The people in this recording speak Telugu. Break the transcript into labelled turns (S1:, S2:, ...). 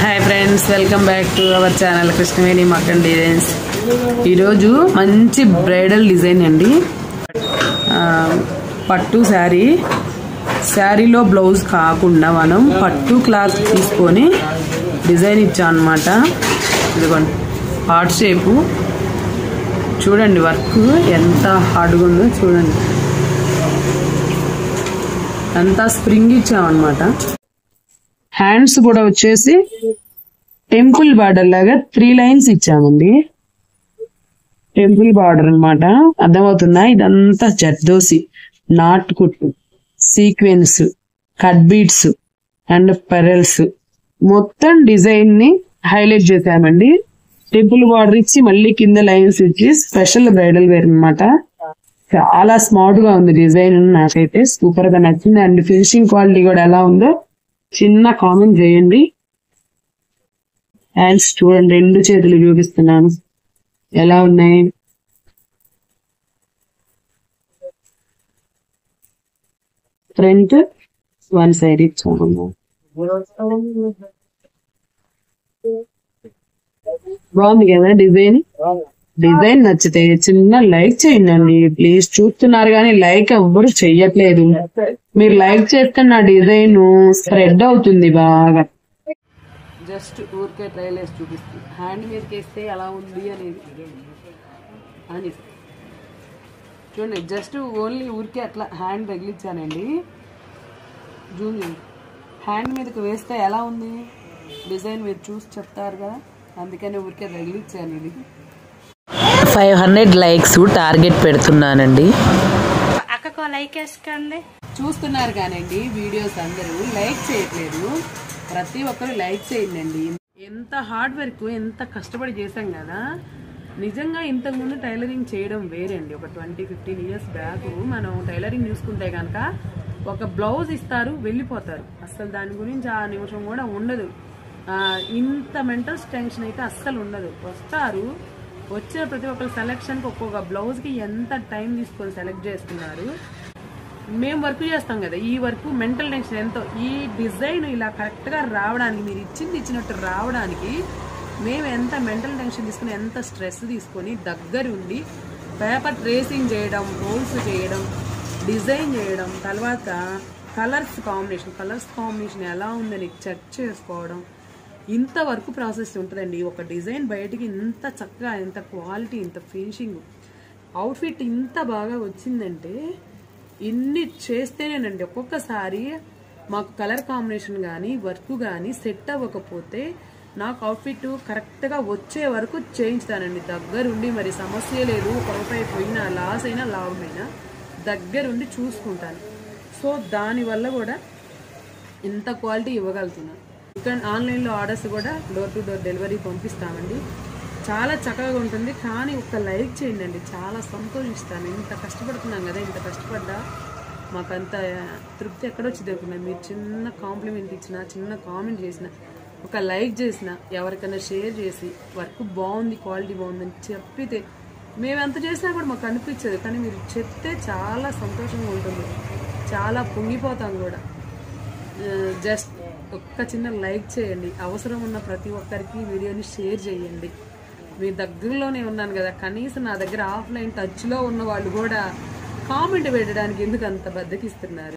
S1: Hi friends, welcome back to our channel Krishnaveni Makkan designs. ఈరోజు మంచి బ్రైడల్ డిజైన్ అండి. పట్టు శారీలో బ్లౌజ్ కాకుండా మనం పట్టు క్లాత్ తీసుకొని డిజైన్ ఇచ్చాం అన్నమాట. ఇదిగోండి హార్ట్ షేపు చూడండి, వర్క్ ఎంత హార్డ్గా ఉందో చూడండి. అంతా స్ప్రింగ్ ఇచ్చామన్నమాట. హ్యాండ్స్ కూడా వచ్చేసి టెంపుల్ బార్డర్ లాగా 3 లైన్స్ ఇచ్చామండి. టెంపుల్ బార్డర్ అన్నమాట, అర్థమవుతుందా? ఇదంతా జర్దోసి, నాట్ కుట్టు, sequence, cut beads and pearls మొత్తం డిజైన్ ని హైలైట్ చేశామండి. టెంపుల్ బార్డర్ ఇచ్చి మళ్ళీ కింద లైన్స్ ఇచ్చి స్పెషల్ బ్రైడల్ వేర్ అన్నమాట. చాలా స్మార్ట్ గా ఉంది డిజైన్, నాకైతే సూపర్ గా నచ్చింది. అండ్ ఫినిషింగ్ క్వాలిటీ కూడా ఎలా ఉందో చిన్న కామెంట్ చేయండి. హ్యాండ్స్ చూడండి, 2 చేతులు చూపిస్తున్నాను ఎలా ఉన్నాయి. ఫ్రంట్ 1 సైడ్ ఇచ్చాము. బాగుంది కదా డిజైన్? డిజైన్ నచ్చితే చిన్న లైక్ చేయండి ప్లీజ్. చూస్తున్నారు కానీ లైక్ ఎవ్వరు చెయ్యట్లేదు. మీరు లైక్ చేస్తే నా డిజైన్ స్ప్రెడ్ అవుతుంది బాగా. జస్ట్ ఊరికే ట్రైల్ వేసి చూపిస్తుంది. హ్యాండ్ మీదకి వేస్తే ఎలా ఉంది అనేది అని చూడండి. జస్ట్ ఓన్లీ ఊరికే అట్లా హ్యాండ్ తగిలించానండి. జూమ్ హ్యాండ్ మీదకి వేస్తే ఎలా ఉంది డిజైన్ మీరు చూసి చెప్తారు కదా, అందుకని ఊరికే తగిలించాను. ఇది
S2: 500 లైక్స్ టార్గెట్ పెడుతున్నానండి.
S3: అక్కకో లైక్ వేసుకోండి.
S1: చూస్తున్నారు కానండి వీడియోస్, అందరూ లైక్ చేయట్లేదు. ప్రతి ఒక్కరు లైక్ చేయండి. ఎంత హార్డ్ వర్క్, ఎంత కష్టపడి చేశాం కదా. నిజంగా ఇంతకుముందు టైలరింగ్ చేయడం వేరండి. ఒక 20-15 ఇయర్స్ బ్యాక్ మనం టైలరింగ్ చూసుకుంటే కనుక ఒక బ్లౌజ్ ఇస్తారు, వెళ్ళిపోతారు. అసలు దాని గురించి ఆ నిమిషం కూడా ఉండదు. ఇంత మెంటల్ టెన్షన్ అయితే అస్సలు ఉండదు. వస్తారు, వచ్చే ప్రతి ఒక్కరు సెలెక్షన్కి ఒక్కొక్క బ్లౌజ్కి ఎంత టైం తీసుకొని సెలెక్ట్ చేస్తున్నారు. మేము వర్క్ చేస్తాం కదా, ఈ వర్క్ మెంటల్ టెన్షన్ ఎంతో. ఈ డిజైన్ ఇలా కరెక్ట్గా రావడానికి, మీరు ఇచ్చినట్టు రావడానికి మేము ఎంత మెంటల్ టెన్షన్ తీసుకుని, ఎంత స్ట్రెస్ తీసుకొని దగ్గరుండి పేపర్ ట్రేసింగ్ చేయడం, రోల్స్ చేయడం, డిజైన్ చేయడం, తర్వాత కలర్స్ కాంబినేషన్ ఎలా ఉందని చెక్ చేసుకోవడం, ఇంత వర్క్ ప్రాసెస్ ఉంటుందండి. ఒక డిజైన్ బయటికి ఇంత చక్కగా, ఇంత క్వాలిటీ, ఇంత ఫినిషింగ్, అవుట్ఫిట్ ఇంత బాగా వచ్చిందంటే ఇన్ని చేస్తేనేనండి. ఒక్కొక్కసారి మాకు కలర్ కాంబినేషన్ కానీ వర్క్ కానీ సెట్ అవ్వకపోతే నాకు అవుట్ఫిట్ కరెక్ట్గా వచ్చే వరకు చేయించుతానండి దగ్గరుండి. మరి సమస్య లేదు, ఒక రూపాయి పోయినా లాస్ అయినా లాభమైనా దగ్గరుండి చూసుకుంటాను. సో దానివల్ల కూడా ఇంత క్వాలిటీ ఇవ్వగలుగుతున్నాను. ఇక్కడ ఆన్లైన్లో ఆర్డర్స్ కూడా డోర్ టు డోర్ డెలివరీ పంపిస్తామండి. చాలా చక్కగా ఉంటుంది. కానీ ఒక లైక్ చేయండి, చాలా సంతోషిస్తాను. ఇంత కష్టపడుతున్నాం కదా, ఇంత కష్టపడ్డా మాకంత తృప్తి ఎక్కడొచ్చింది అనుకున్నాను. మీరు చిన్న కాంప్లిమెంట్ ఇచ్చినా, చిన్న కామెంట్ చేసిన, ఒక లైక్ చేసిన, ఎవరికైనా షేర్ చేసి వర్క్ బాగుంది, క్వాలిటీ బాగుందని చెప్పితే మేము ఎంత చేసినా కూడా మాకు అనిపించదు. కానీ మీరు చెప్తే చాలా సంతోషంగా ఉంటుంది, చాలా పొంగిపోతాం కూడా. జస్ట్ ఒక్క చిన్న లైక్ చేయండి. అవసరం ఉన్న ప్రతి ఒక్కరికి వీడియోని షేర్ చేయండి. మీ దగ్గరలోనే ఉన్నాను కదా, కనీసం నా దగ్గర ఆఫ్లైన్ టచ్లో ఉన్న వాళ్ళు కూడా కామెంట్ పెట్టడానికి ఎందుకు అంత బద్దకిస్తున్నారు?